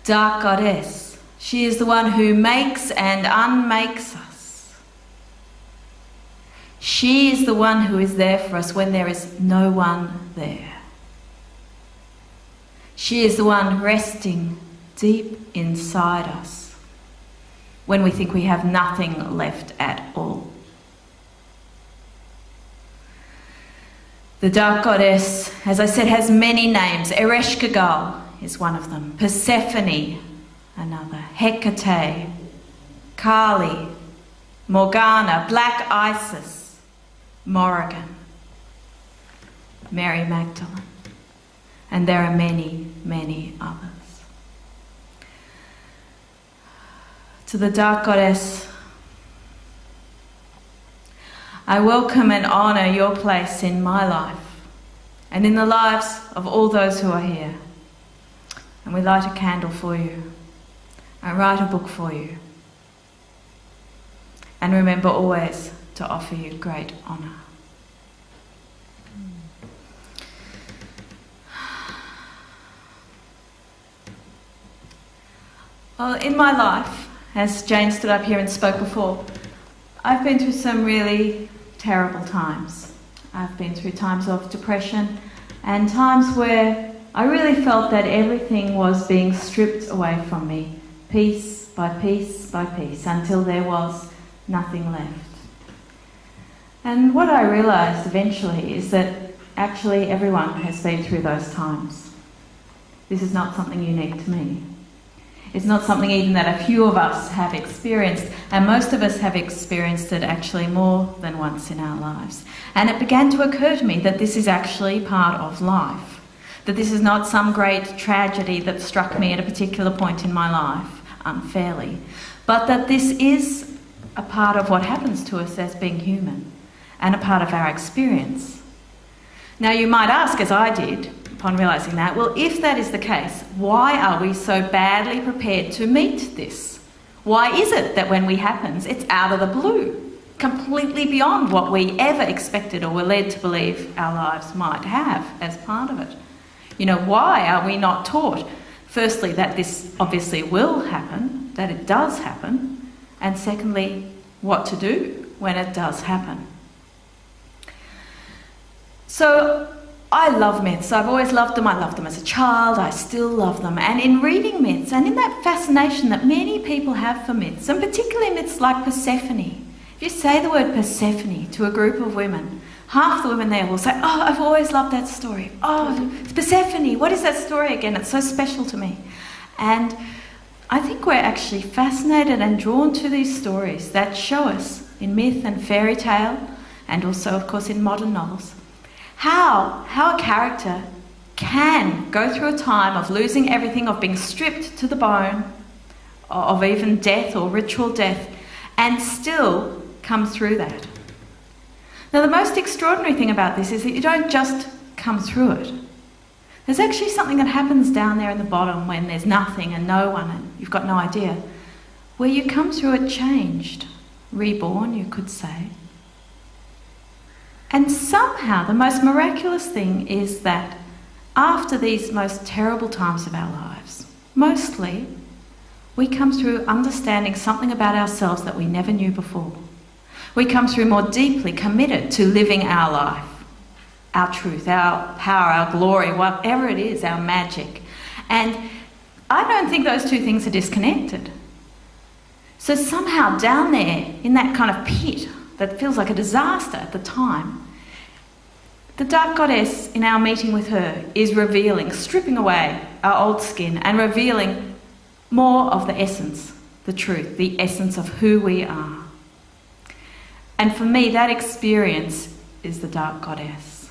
Dark goddess. She is the one who makes and unmakes us. She is the one who is there for us when there is no one there. She is the one resting deep inside us when we think we have nothing left at all. The dark goddess, as I said, has many names. Ereshkigal is one of them. Persephone, another. Hecate, Kali, Morgana, Black Isis, Morrigan, Mary Magdalene. And there are many, many others. To the dark goddess, I welcome and honour your place in my life and in the lives of all those who are here. And we light a candle for you. I write a book for you. And remember always to offer you great honour. Well, in my life, as Jane stood up here and spoke before, I've been through some really terrible times. I've been through times of depression and times where I really felt that everything was being stripped away from me, piece by piece by piece, until there was nothing left. And what I realised eventually is that actually everyone has been through those times. This is not something unique to me. It's not something even that a few of us have experienced, and most of us have experienced it actually more than once in our lives. And it began to occur to me that this is actually part of life, that this is not some great tragedy that struck me at a particular point in my life unfairly, but that this is a part of what happens to us as being human and a part of our experience. Now you might ask, as I did, upon realising that, well, if that is the case, why are we so badly prepared to meet this? Why is it that when it happens, it's out of the blue, completely beyond what we ever expected or were led to believe our lives might have as part of it? You know, why are we not taught, firstly, that this obviously will happen, that it does happen, and secondly, what to do when it does happen? So, I love myths. I've always loved them. I loved them as a child. I still love them. And in reading myths, and in that fascination that many people have for myths, and particularly myths like Persephone, if you say the word Persephone to a group of women, half the women there will say, oh, I've always loved that story. Oh, it's Persephone. What is that story again? It's so special to me. And I think we're actually fascinated and drawn to these stories that show us in myth and fairy tale, and also, of course, in modern novels, how a character can go through a time of losing everything, of being stripped to the bone, of even death or ritual death, and still come through that. Now, the most extraordinary thing about this is that you don't just come through it. There's actually something that happens down there in the bottom when there's nothing and no one and you've got no idea, where you come through it changed, reborn, you could say. And somehow the most miraculous thing is that after these most terrible times of our lives, mostly we come through understanding something about ourselves that we never knew before. We come through more deeply committed to living our life, our truth, our power, our glory, whatever it is, our magic. And I don't think those two things are disconnected. So somehow down there in that kind of pit that feels like a disaster at the time, the dark goddess in our meeting with her is revealing, stripping away our old skin and revealing more of the essence, the truth, the essence of who we are. And for me, that experience is the dark goddess.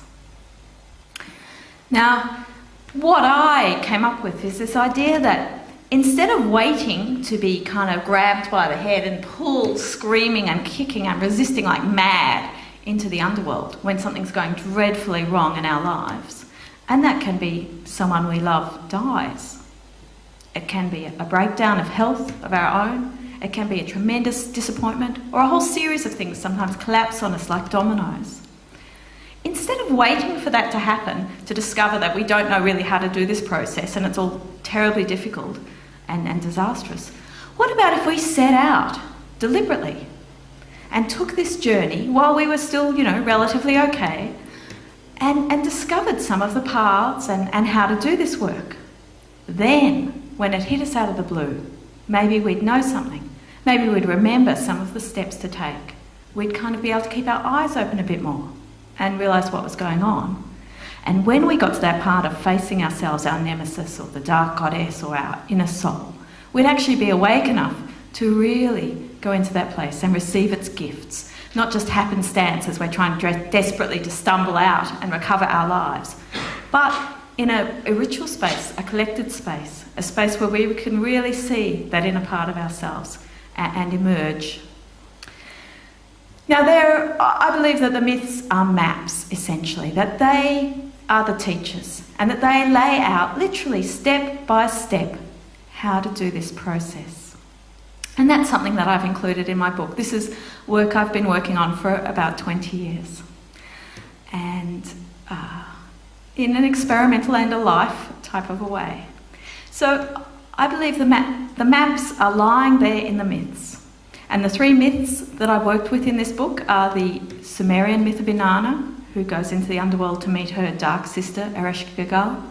Now, what I came up with is this idea that instead of waiting to be kind of grabbed by the head and pulled screaming and kicking and resisting like mad into the underworld when something's going dreadfully wrong in our lives, and that can be someone we love dies. It can be a breakdown of health of our own. It can be a tremendous disappointment, or a whole series of things sometimes collapse on us like dominoes. Instead of waiting for that to happen to discover that we don't know really how to do this process and it's all terribly difficult and disastrous. What about if we set out deliberately and took this journey while we were still, relatively okay, and discovered some of the paths and how to do this work? Then, when it hit us out of the blue, maybe we'd know something. Maybe we'd remember some of the steps to take. We'd kind of be able to keep our eyes open a bit more and realise what was going on. And when we got to that part of facing ourselves, our nemesis or the dark goddess or our inner soul, we'd actually be awake enough to really go into that place and receive its gifts, not just happenstance as we're trying desperately to stumble out and recover our lives, but in a ritual space, a collected space, a space where we can really see that inner part of ourselves and emerge. Now, I believe that the myths are maps, essentially, that they are the teachers and that they lay out, literally step by step, how to do this process. And that's something that I've included in my book. This is work I've been working on for about 20 years. And in an experimental and a life type of a way. So I believe the maps are lying there in the myths. And the three myths that I've worked with in this book are the Sumerian myth of Inanna, who goes into the underworld to meet her dark sister, Ereshkigal,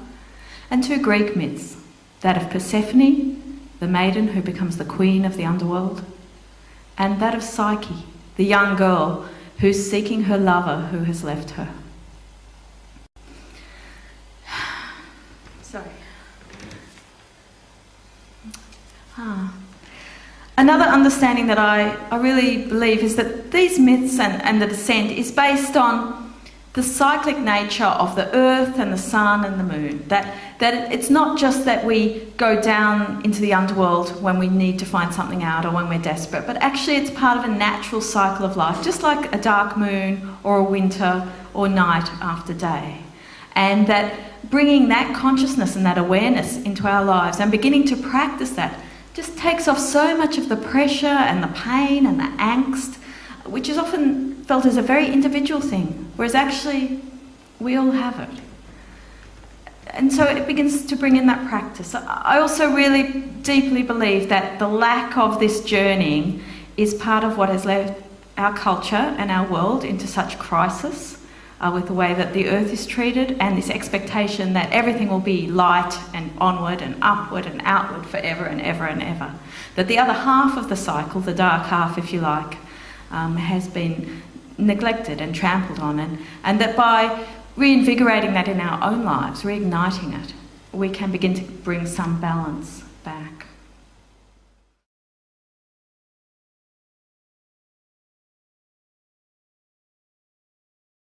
and two Greek myths, that of Persephone, the maiden who becomes the queen of the underworld, and that of Psyche, the young girl who's seeking her lover who has left her. Sorry. Another understanding that I really believe is that these myths and the descent is based on the cyclic nature of the earth and the sun and the moon. That it's not just that we go down into the underworld when we need to find something out or when we're desperate, but actually it's part of a natural cycle of life, just like a dark moon or a winter or night after day. And that bringing that consciousness and that awareness into our lives and beginning to practice that just takes off so much of the pressure and the pain and the angst, which is often felt as a very individual thing, whereas actually we all have it. And so it begins to bring in that practice. I also really deeply believe that the lack of this journeying is part of what has led our culture and our world into such crisis, with the way that the earth is treated and this expectation that everything will be light and onward and upward and outward forever and ever and ever. That the other half of the cycle, the dark half if you like, has been neglected and trampled on, and that by reinvigorating that in our own lives, reigniting it, we can begin to bring some balance back.